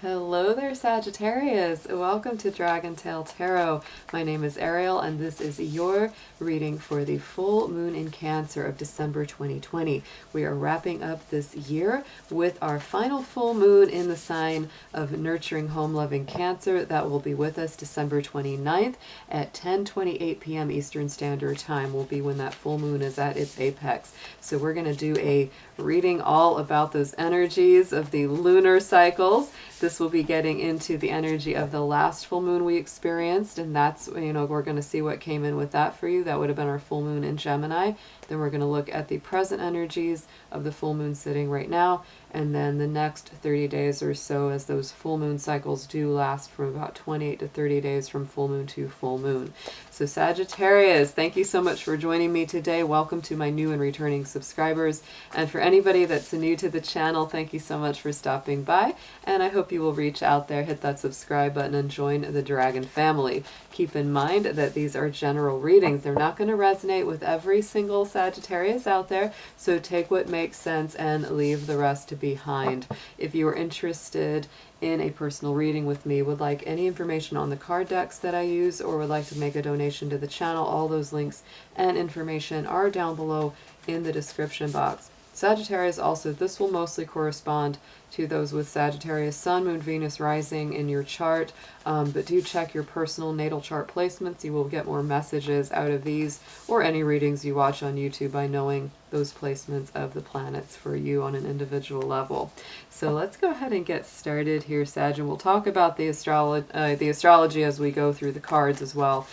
Hello there, Sagittarius. Welcome to Dragon Tail Tarot. My name is Ariel, and this is your reading for the full moon in Cancer of December 2020. We are wrapping up this year with our final full moon in the sign of nurturing, home-loving Cancer. That will be with us December 29th at 10:28 p.m. Eastern Standard Time will be when that full moon is at its apex. So we're going to do a reading all about those energies of the lunar cycles. This will be getting into the energy of the last full moon we experienced, and that's, we're going to see what came in with that for you. That would have been our full moon in Gemini. Then we're going to look at the present energies of the full moon sitting right now, and then the next 30 days or so, as those full moon cycles do last from about 28 to 30 days from full moon to full moon. So Sagittarius, thank you so much for joining me today. Welcome to my new and returning subscribers. And for anybody that's new to the channel, thank you so much for stopping by. And I hope you will reach out there, hit that subscribe button, and join the Dragon family. Keep in mind that these are general readings. They're not going to resonate with every single Sagittarius out there, so take what makes sense and leave the rest behind. If you are interested in a personal reading with me, would like any information on the card decks that I use, or would like to make a donation to the channel, all those links and information are down below in the description box. Sagittarius also, this will mostly correspond to those with Sagittarius Sun, Moon, Venus, Rising in your chart, but do check your personal natal chart placements. You will get more messages out of these or any readings you watch on YouTube by knowing those placements of the planets for you on an individual level. So let's go ahead and get started here, Sag, and we'll talk about the astrology as we go through the cards as well.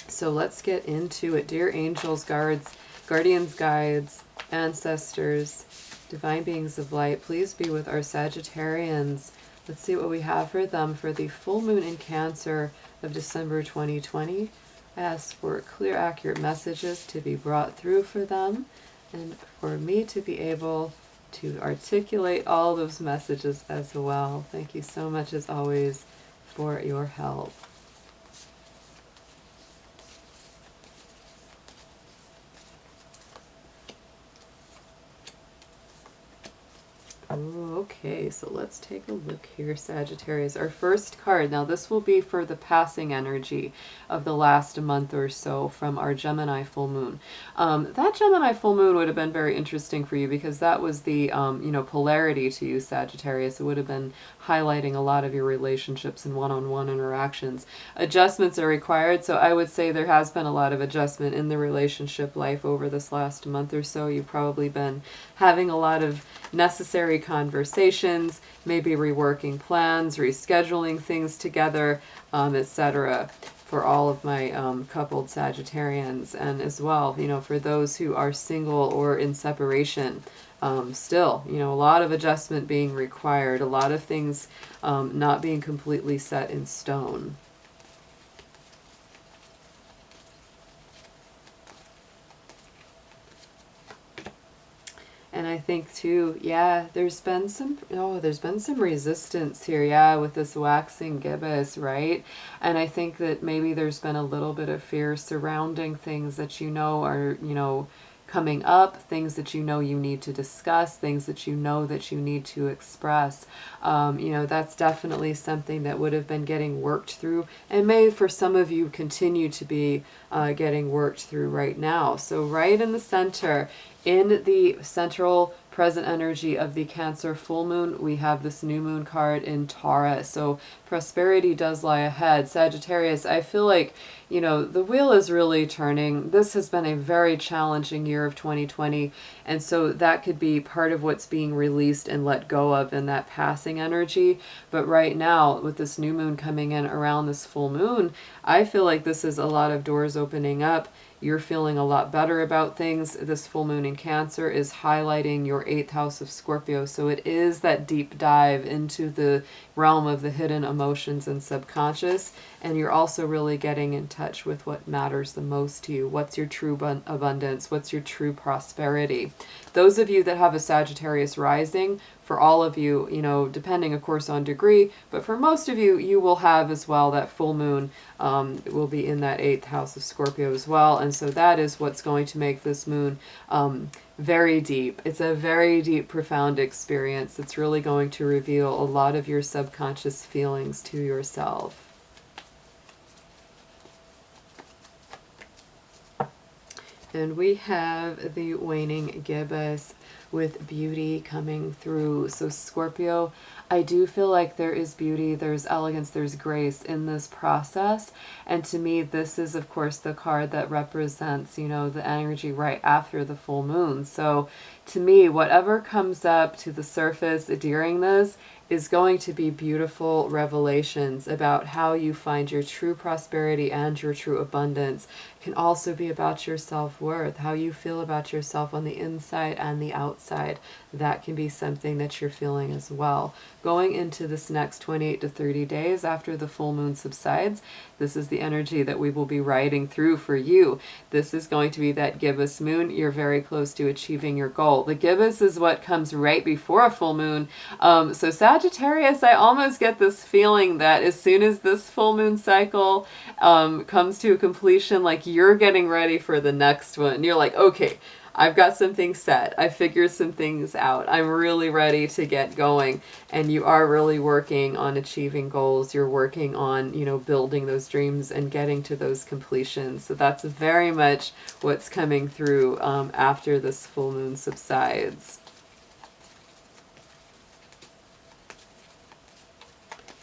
So let's get into it. Dear angels, guardians, guides, ancestors, divine beings of light, please be with our Sagittarians. Let's see what we have for them for the full moon in Cancer of December 2020. I ask for clear, accurate messages to be brought through for them, and for me to be able to articulate all those messages as well. Thank you so much, as always, for your help. Okay, so let's take a look here, Sagittarius. Our first card, now this will be for the passing energy of the last month or so from our Gemini full moon. That Gemini full moon would have been very interesting for you because that was the, polarity to you, Sagittarius. It would have been highlighting a lot of your relationships and one-on-one interactions. Adjustments are required, so I would say there has been a lot of adjustment in the relationship life over this last month or so. You've probably been having a lot of necessary conversations, maybe reworking plans, rescheduling things together, etc. for all of my coupled Sagittarians, and as well, for those who are single or in separation. Still, a lot of adjustment being required, a lot of things not being completely set in stone. And I think too, yeah, there's been some resistance here, yeah, with this waxing gibbous, right? And I think that maybe there's been a little bit of fear surrounding things that are, coming up, things that you need to discuss, things that you need to express. That's definitely something that would have been getting worked through, and may for some of you continue to be getting worked through right now. So right in the center, in the central present energy of the Cancer full moon, we have this new moon card in Taurus. So prosperity does lie ahead. Sagittarius, I feel like, the wheel is really turning. This has been a very challenging year of 2020. And so that could be part of what's being released and let go of in that passing energy. But right now, with this new moon coming in around this full moon, I feel like this is a lot of doors opening up. You're feeling a lot better about things. This full moon in Cancer is highlighting your 8th house of Scorpio. So it is that deep dive into the realm of the hidden emotions and subconscious. And you're also really getting in touch with what matters the most to you. What's your true abundance? What's your true prosperity? Those of you that have a Sagittarius rising, for all of you, depending of course on degree, but for most of you, you will have as well that full moon will be in that 8th house of Scorpio as well. And so that is what's going to make this moon very deep. It's a very deep, profound experience that's really going to reveal a lot of your subconscious feelings to yourself. And we have the waning gibbous with beauty coming through. So Scorpio, I do feel like there is beauty, there's elegance, there's grace in this process. And to me, this is, of course, the card that represents, you know, the energy right after the full moon. So to me, whatever comes up to the surface during this is going to be beautiful revelations about how you find your true prosperity and your true abundance. It can also be about your self-worth, how you feel about yourself on the inside and the outside. That can be something that you're feeling as well. Going into this next 28 to 30 days after the full moon subsides, this is the energy that we will be riding through for you. This is going to be that gibbous moon. You're very close to achieving your goal. The gibbous is what comes right before a full moon. So Sagittarius, I almost get this feeling that as soon as this full moon cycle comes to a completion, like you're getting ready for the next one. You're like, okay, I've got some things set. I figured some things out. I'm really ready to get going. And you are really working on achieving goals. You're working on, you know, building those dreams and getting to those completions. So that's very much what's coming through after this full moon subsides.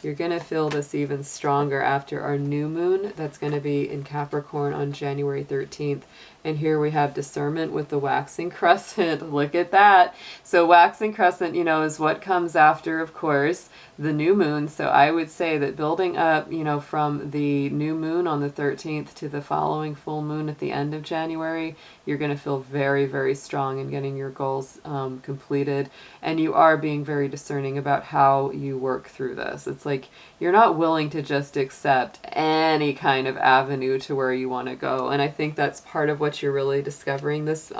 You're going to feel this even stronger after our new moon that's going to be in Capricorn on January 13th. And here we have discernment with the waxing crescent. Look at that. So waxing crescent, you know, is what comes after, of course, the new moon. So I would say that building up, you know, from the new moon on the 13th to the following full moon at the end of January, you're going to feel very, very strong in getting your goals completed. And you are being very discerning about how you work through this. It's like you're not willing to just accept any kind of avenue to where you want to go. And I think that's part of what you're really discovering this,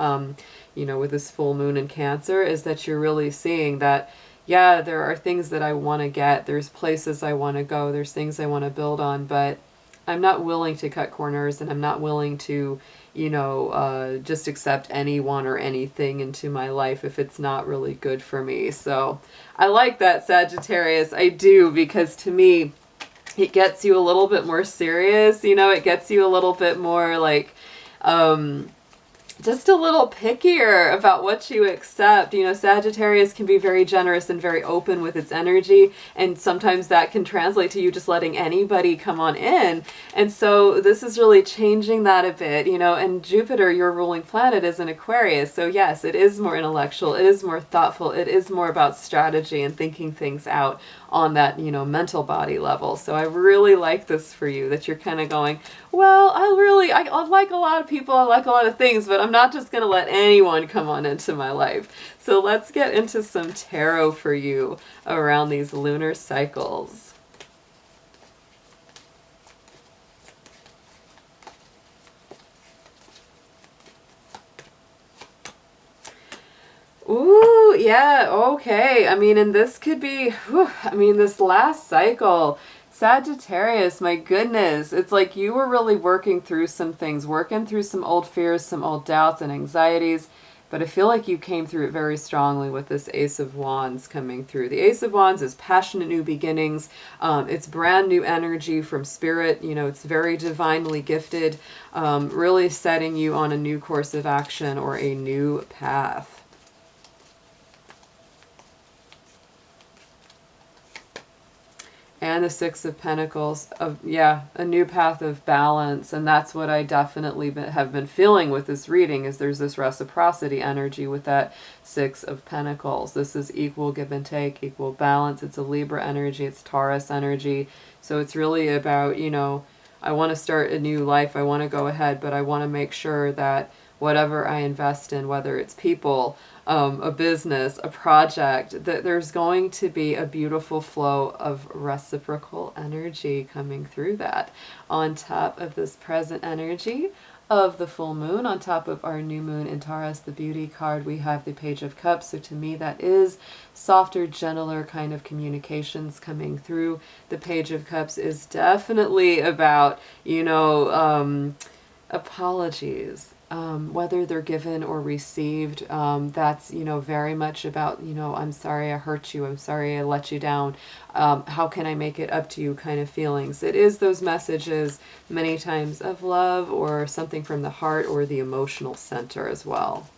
you know, with this full moon in Cancer, is that you're really seeing that, yeah, there are things that I want to get. There's places I want to go. There's things I want to build on, but I'm not willing to cut corners, and I'm not willing to, you know, just accept anyone or anything into my life if it's not really good for me. So I like that, Sagittarius. I do, because to me, it gets you a little bit more serious. You know, it gets you a little bit more like, just a little pickier about what you accept. You know, Sagittarius can be very generous and very open with its energy, and sometimes that can translate to you just letting anybody come on in. And so this is really changing that a bit, you know, and Jupiter, your ruling planet, is in Aquarius. So yes, it is more intellectual, it is more thoughtful, it is more about strategy and thinking things out on that, you know, mental body level. So I really like this for you, that you're kind of going, well, I like a lot of people, I like a lot of things, but I'm not just going to let anyone come on into my life. So let's get into some tarot for you around these lunar cycles. Ooh, yeah, okay. I mean, and this could be, whew, I mean, this last cycle, Sagittarius, my goodness, it's like you were really working through some things, working through some old fears, some old doubts and anxieties, but I feel like you came through it very strongly with this Ace of Wands coming through. The Ace of Wands is passionate new beginnings. It's brand new energy from spirit. You know, it's very divinely gifted, really setting you on a new course of action or a new path. And the Six of Pentacles, yeah, a new path of balance. And that's what I definitely have been feeling with this reading, is there's this reciprocity energy with that Six of Pentacles. This is equal give and take, equal balance. It's a Libra energy, it's Taurus energy. So it's really about, you know, I want to start a new life, I want to go ahead, but I want to make sure that whatever I invest in, whether it's people, a business, a project, that there's going to be a beautiful flow of reciprocal energy coming through that. On top of this present energy of the full moon, on top of our new moon in Taurus, the beauty card, we have the Page of Cups. So to me, that is softer, gentler kind of communications coming through. The Page of Cups is definitely about, you know, apologies, whether they're given or received. That's, very much about, I'm sorry I hurt you. I'm sorry I let you down. How can I make it up to you kind of feelings. It is those messages many times of love or something from the heart or the emotional center as well.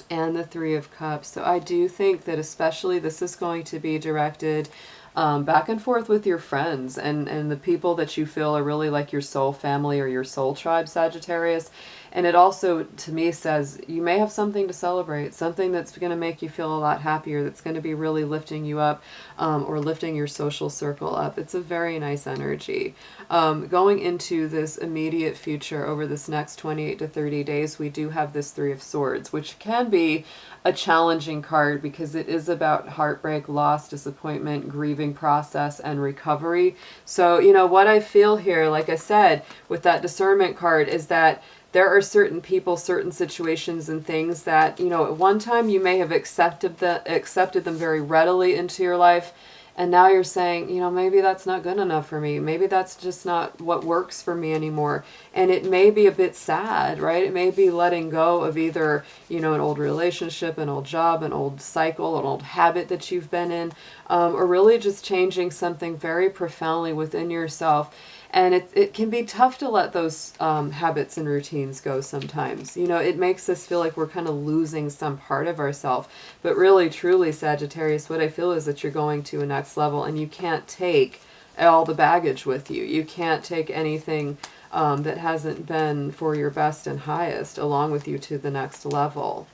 And the Three of Cups. So I do think that especially this is going to be directed back and forth with your friends and the people that you feel are really like your soul family or your soul tribe, Sagittarius. And it also, to me, says you may have something to celebrate, something that's going to make you feel a lot happier, that's going to be really lifting you up or lifting your social circle up. It's a very nice energy. Going into this immediate future over this next 28 to 30 days, we do have this Three of Swords, which can be a challenging card because it is about heartbreak, loss, disappointment, grieving process, and recovery. So, what I feel here, like I said, with that discernment card is that there are certain people, certain situations and things that, at one time you may have accepted them very readily into your life. And now you're saying, maybe that's not good enough for me. Maybe that's just not what works for me anymore. And it may be a bit sad, right? It may be letting go of either, an old relationship, an old job, an old cycle, an old habit that you've been in, or really just changing something very profoundly within yourself. And it can be tough to let those habits and routines go sometimes. It makes us feel like we're kind of losing some part of ourselves. But really, truly, Sagittarius, what I feel is that you're going to a next level and you can't take all the baggage with you. You can't take anything that hasn't been for your best and highest along with you to the next level.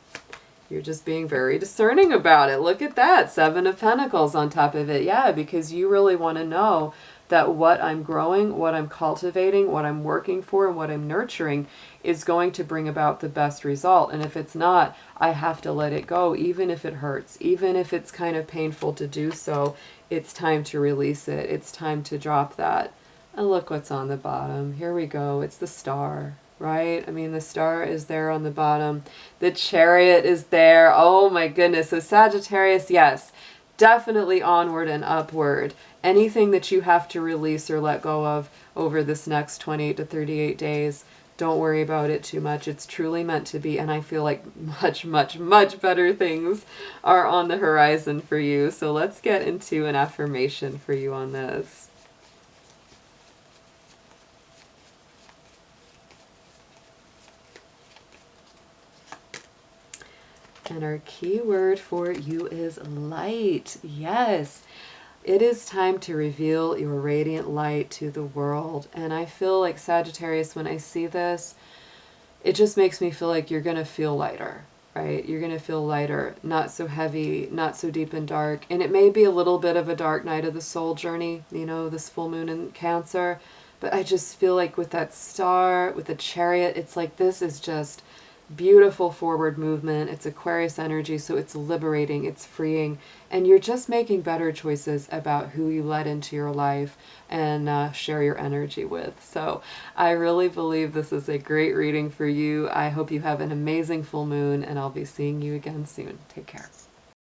You're just being very discerning about it. Look at that. 7 of Pentacles on top of it. Yeah, because you really want to know that what I'm growing, what I'm cultivating, what I'm working for, and what I'm nurturing is going to bring about the best result. And if it's not, I have to let it go, even if it hurts, even if it's kind of painful to do so. It's time to release it. It's time to drop that. And look what's on the bottom. Here we go. It's the Star, right? I mean, the Star is there on the bottom. The Chariot is there. Oh my goodness. So Sagittarius, yes, definitely onward and upward. Anything that you have to release or let go of over this next 28 to 38 days, don't worry about it too much. It's truly meant to be, and I feel like much, much, much better things are on the horizon for you. So let's get into an affirmation for you on this. And our key word for you is light. Yes. It is time to reveal your radiant light to the world. And I feel like, Sagittarius, when I see this, it just makes me feel like you're going to feel lighter, right? You're going to feel lighter, not so heavy, not so deep and dark. And it may be a little bit of a dark night of the soul journey, this full moon in Cancer. But I just feel like with that Star, with the Chariot, it's like this is just beautiful forward movement. It's Aquarius energy, so it's liberating, it's freeing, and you're just making better choices about who you let into your life and share your energy with. So I really believe this is a great reading for you. I hope you have an amazing full moon, and I'll be seeing you again soon. Take care.